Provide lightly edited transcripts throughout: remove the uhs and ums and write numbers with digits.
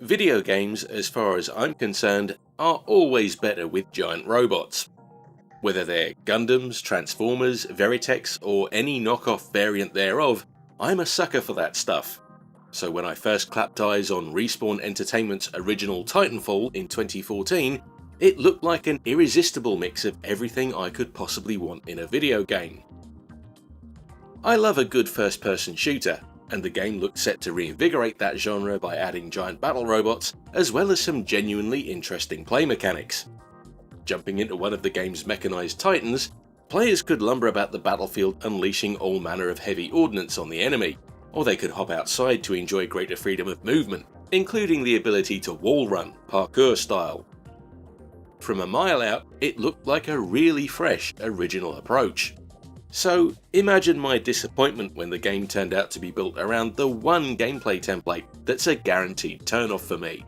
Video games, as far as I'm concerned, are always better with giant robots. Whether they're Gundams, Transformers, Veritex, or any knockoff variant thereof, I'm a sucker for that stuff. So when I first clapped eyes on Respawn Entertainment's original Titanfall in 2014, it looked like an irresistible mix of everything I could possibly want in a video game. I love a good first-person shooter, and the game looked set to reinvigorate that genre by adding giant battle robots, as well as some genuinely interesting play mechanics. Jumping into one of the game's mechanized titans, players could lumber about the battlefield unleashing all manner of heavy ordnance on the enemy, or they could hop outside to enjoy greater freedom of movement, including the ability to wall run, parkour style. From a mile out, it looked like a really fresh, original approach. So imagine my disappointment when the game turned out to be built around the one gameplay template that's a guaranteed turn-off for me.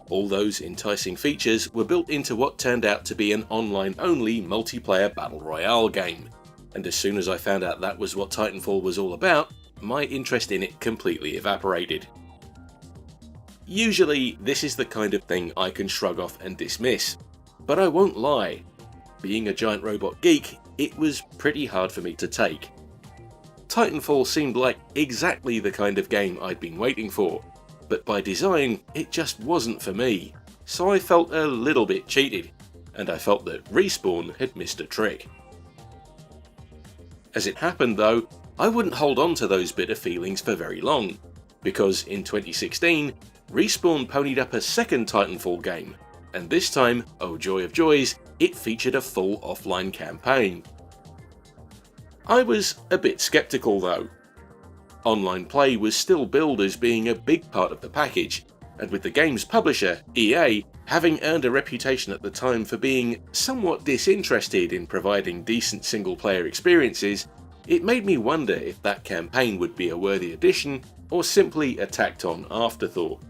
All those enticing features were built into what turned out to be an online-only multiplayer battle royale game, and as soon as I found out that was what Titanfall was all about, my interest in it completely evaporated. Usually this is the kind of thing I can shrug off and dismiss, but I won't lie. Being a giant robot geek, it was pretty hard for me to take. Titanfall seemed like exactly the kind of game I'd been waiting for, but by design it just wasn't for me, so I felt a little bit cheated, and I felt that Respawn had missed a trick. As it happened though, I wouldn't hold on to those bitter feelings for very long, because in 2016, Respawn ponied up a second Titanfall game, and this time, oh joy of joys, it featured a full offline campaign. I was a bit skeptical though. Online play was still billed as being a big part of the package, and with the game's publisher, EA, having earned a reputation at the time for being somewhat disinterested in providing decent single-player experiences, it made me wonder if that campaign would be a worthy addition or simply a tacked-on afterthought.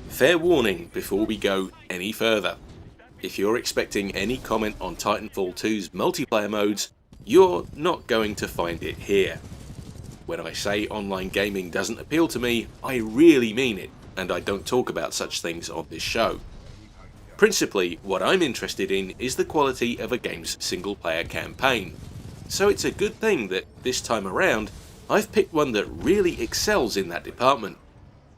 Fair warning before we go any further. If you're expecting any comment on Titanfall 2's multiplayer modes, you're not going to find it here. When I say online gaming doesn't appeal to me, I really mean it, and I don't talk about such things on this show. Principally, what I'm interested in is the quality of a game's single-player campaign, so it's a good thing that this time around I've picked one that really excels in that department,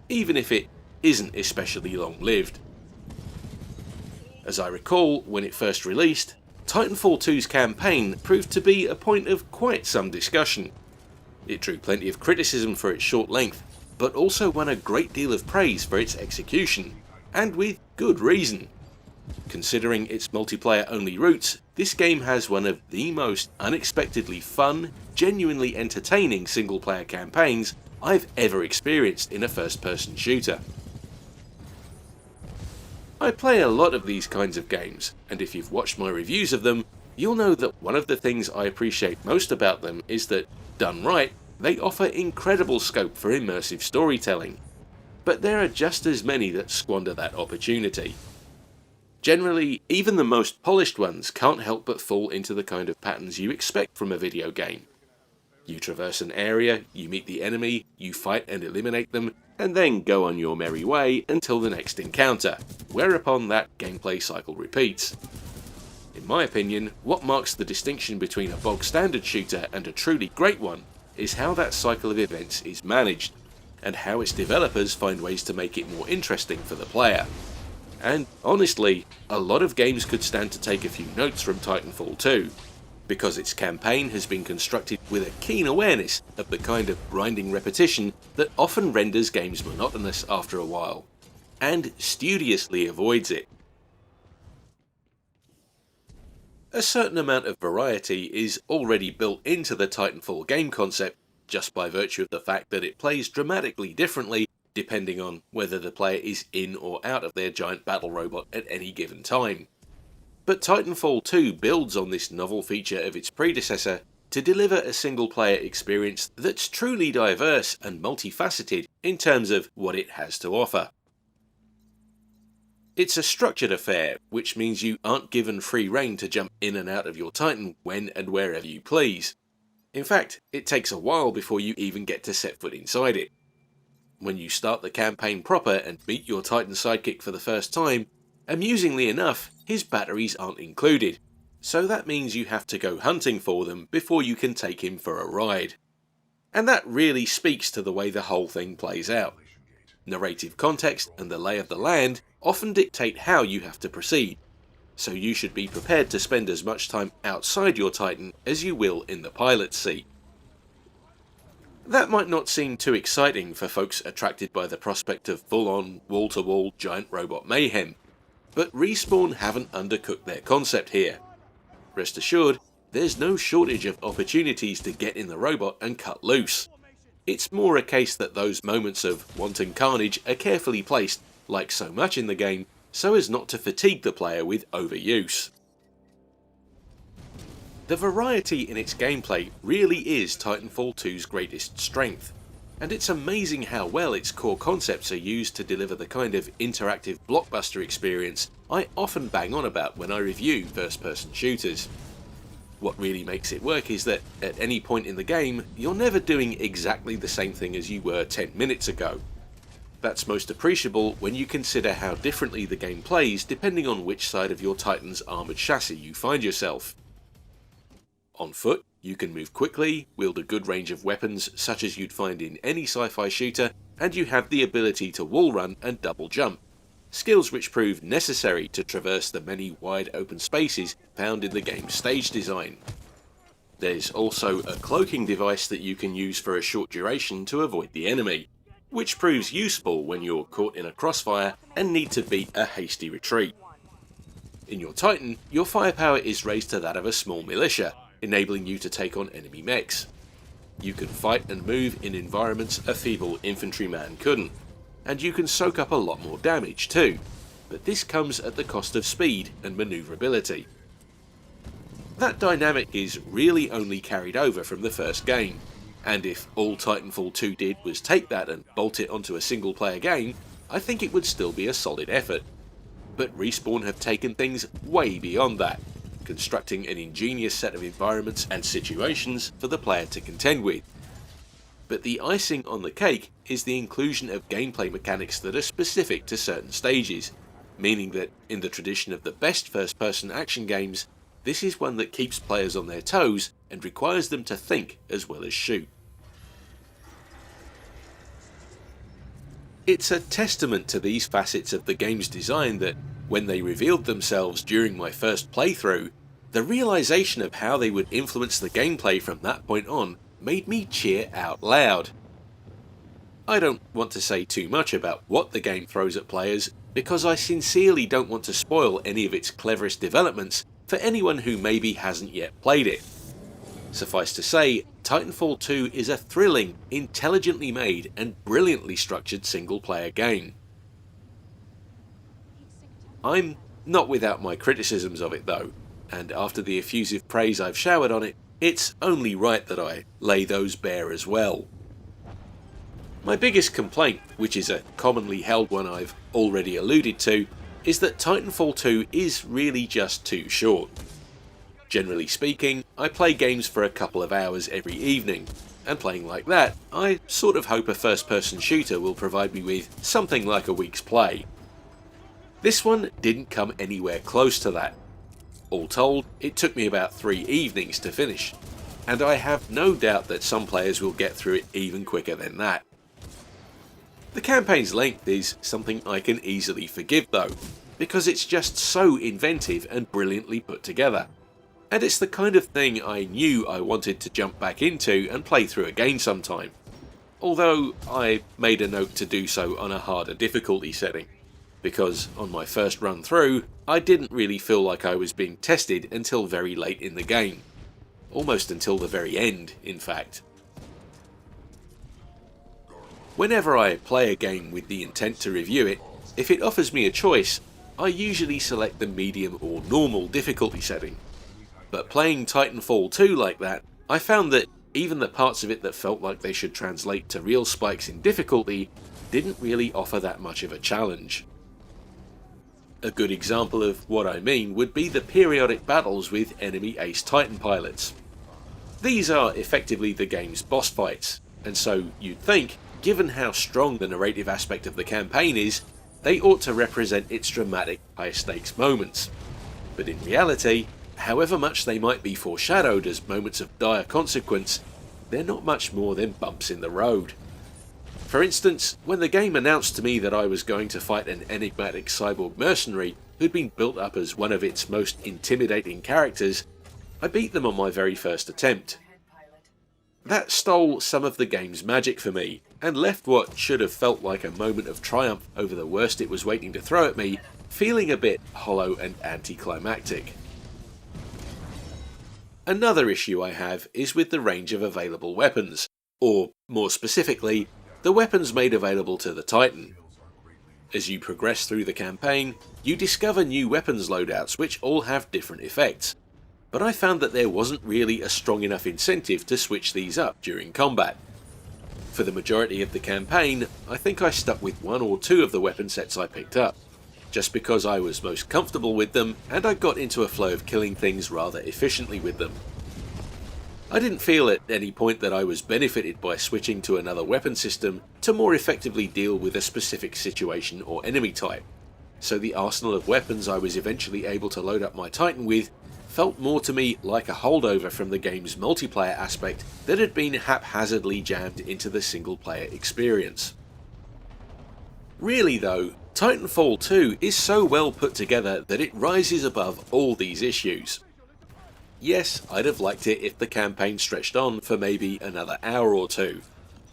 even if it isn't especially long-lived. As I recall, when it first released, Titanfall 2's campaign proved to be a point of quite some discussion. It drew plenty of criticism for its short length, but also won a great deal of praise for its execution, and with good reason. Considering its multiplayer-only roots, this game has one of the most unexpectedly fun, genuinely entertaining single-player campaigns I've ever experienced in a first-person shooter. I play a lot of these kinds of games, and if you've watched my reviews of them, you'll know that one of the things I appreciate most about them is that, done right, they offer incredible scope for immersive storytelling. But there are just as many that squander that opportunity. Generally, even the most polished ones can't help but fall into the kind of patterns you expect from a video game. You traverse an area, you meet the enemy, you fight and eliminate them, and then go on your merry way until the next encounter, whereupon that gameplay cycle repeats. In my opinion, what marks the distinction between a bog-standard shooter and a truly great one is how that cycle of events is managed, and how its developers find ways to make it more interesting for the player. And honestly, a lot of games could stand to take a few notes from Titanfall 2, because its campaign has been constructed with a keen awareness of the kind of grinding repetition that often renders games monotonous after a while, and studiously avoids it. A certain amount of variety is already built into the Titanfall game concept just by virtue of the fact that it plays dramatically differently depending on whether the player is in or out of their giant battle robot at any given time. But Titanfall 2 builds on this novel feature of its predecessor to deliver a single-player experience that's truly diverse and multifaceted in terms of what it has to offer. It's a structured affair, which means you aren't given free rein to jump in and out of your Titan when and wherever you please. In fact, it takes a while before you even get to set foot inside it. When you start the campaign proper and meet your Titan sidekick for the first time, amusingly enough, his batteries aren't included, so that means you have to go hunting for them before you can take him for a ride. And that really speaks to the way the whole thing plays out. Narrative context and the lay of the land often dictate how you have to proceed, so you should be prepared to spend as much time outside your Titan as you will in the pilot's seat. That might not seem too exciting for folks attracted by the prospect of full-on, wall-to-wall giant robot mayhem, but Respawn haven't undercooked their concept here. Rest assured, there's no shortage of opportunities to get in the robot and cut loose. It's more a case that those moments of wanton carnage are carefully placed, like so much in the game, so as not to fatigue the player with overuse. The variety in its gameplay really is Titanfall 2's greatest strength, and it's amazing how well its core concepts are used to deliver the kind of interactive blockbuster experience I often bang on about when I review first-person shooters. What really makes it work is that, at any point in the game, you're never doing exactly the same thing as you were 10 minutes ago. That's most appreciable when you consider how differently the game plays depending on which side of your Titan's armoured chassis you find yourself. On foot, you can move quickly, wield a good range of weapons such as you'd find in any sci-fi shooter, and you have the ability to wall run and double jump, skills which prove necessary to traverse the many wide open spaces found in the game's stage design. There's also a cloaking device that you can use for a short duration to avoid the enemy, which proves useful when you're caught in a crossfire and need to beat a hasty retreat. In your Titan, your firepower is raised to that of a small militia, enabling you to take on enemy mechs. You can fight and move in environments a feeble infantryman couldn't, and you can soak up a lot more damage too, but this comes at the cost of speed and manoeuvrability. That dynamic is really only carried over from the first game, and if all Titanfall 2 did was take that and bolt it onto a single player game, I think it would still be a solid effort. But Respawn have taken things way beyond that, constructing an ingenious set of environments and situations for the player to contend with. But the icing on the cake is the inclusion of gameplay mechanics that are specific to certain stages, meaning that, in the tradition of the best first-person action games, this is one that keeps players on their toes and requires them to think as well as shoot. It's a testament to these facets of the game's design that, when they revealed themselves during my first playthrough, the realization of how they would influence the gameplay from that point on made me cheer out loud. I don't want to say too much about what the game throws at players, because I sincerely don't want to spoil any of its cleverest developments for anyone who maybe hasn't yet played it. Suffice to say, Titanfall 2 is a thrilling, intelligently made and brilliantly structured single-player game. I'm not without my criticisms of it though, and after the effusive praise I've showered on it, it's only right that I lay those bare as well. My biggest complaint, which is a commonly held one I've already alluded to, is that Titanfall 2 is really just too short. Generally speaking, I play games for a couple of hours every evening, and playing like that, I sort of hope a first-person shooter will provide me with something like a week's play. This one didn't come anywhere close to that. All told, it took me about 3 evenings to finish, and I have no doubt that some players will get through it even quicker than that. The campaign's length is something I can easily forgive though, because it's just so inventive and brilliantly put together. And it's the kind of thing I knew I wanted to jump back into and play through again sometime. Although I made a note to do so on a harder difficulty setting, because on my first run through, I didn't really feel like I was being tested until very late in the game. Almost until the very end, in fact. Whenever I play a game with the intent to review it, if it offers me a choice, I usually select the medium or normal difficulty setting. But playing Titanfall 2 like that, I found that even the parts of it that felt like they should translate to real spikes in difficulty didn't really offer that much of a challenge. A good example of what I mean would be the periodic battles with enemy Ace Titan pilots. These are effectively the game's boss fights, and so you'd think, given how strong the narrative aspect of the campaign is, they ought to represent its dramatic high-stakes moments. But in reality, however much they might be foreshadowed as moments of dire consequence, they're not much more than bumps in the road. For instance, when the game announced to me that I was going to fight an enigmatic cyborg mercenary who'd been built up as one of its most intimidating characters, I beat them on my very first attempt. That stole some of the game's magic for me, and left what should have felt like a moment of triumph over the worst it was waiting to throw at me, feeling a bit hollow and anticlimactic. Another issue I have is with the range of available weapons, or more specifically, the weapons made available to the Titan. As you progress through the campaign, you discover new weapons loadouts which all have different effects, but I found that there wasn't really a strong enough incentive to switch these up during combat. For the majority of the campaign, I think I stuck with one or two of the weapon sets I picked up, just because I was most comfortable with them and I got into a flow of killing things rather efficiently with them. I didn't feel at any point that I was benefited by switching to another weapon system to more effectively deal with a specific situation or enemy type, so the arsenal of weapons I was eventually able to load up my Titan with felt more to me like a holdover from the game's multiplayer aspect that had been haphazardly jammed into the single player experience. Really though, Titanfall 2 is so well put together that it rises above all these issues. Yes, I'd have liked it if the campaign stretched on for maybe another hour or two,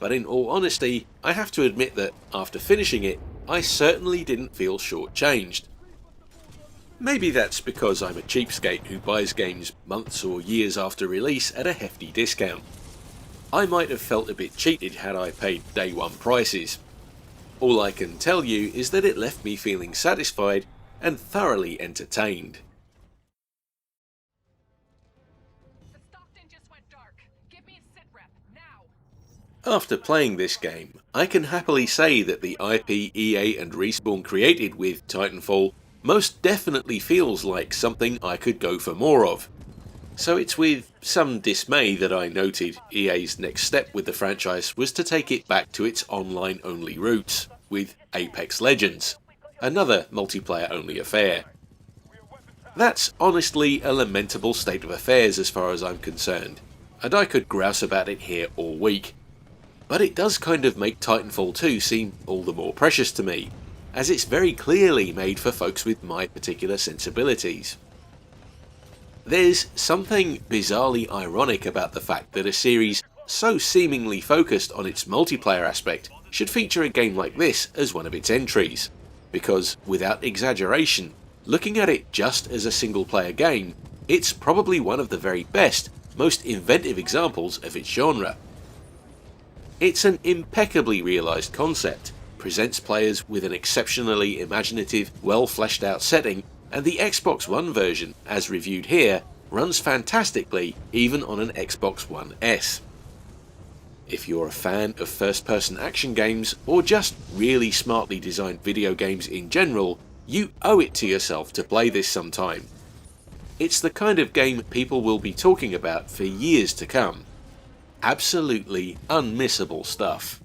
but in all honesty, I have to admit that after finishing it, I certainly didn't feel shortchanged. Maybe that's because I'm a cheapskate who buys games months or years after release at a hefty discount. I might have felt a bit cheated had I paid day one prices. All I can tell you is that it left me feeling satisfied and thoroughly entertained. After playing this game, I can happily say that the IP EA and Respawn created with Titanfall most definitely feels like something I could go for more of. So it's with some dismay that I noted EA's next step with the franchise was to take it back to its online-only roots, with Apex Legends, another multiplayer-only affair. That's honestly a lamentable state of affairs as far as I'm concerned, and I could grouse about it here all week. But it does kind of make Titanfall 2 seem all the more precious to me, as it's very clearly made for folks with my particular sensibilities. There's something bizarrely ironic about the fact that a series so seemingly focused on its multiplayer aspect should feature a game like this as one of its entries, because without exaggeration, looking at it just as a single player game, it's probably one of the very best, most inventive examples of its genre. It's an impeccably realised concept, presents players with an exceptionally imaginative, well fleshed out setting, and the Xbox One version, as reviewed here, runs fantastically even on an Xbox One S. If you're a fan of first-person action games, or just really smartly designed video games in general, you owe it to yourself to play this sometime. It's the kind of game people will be talking about for years to come. Absolutely unmissable stuff.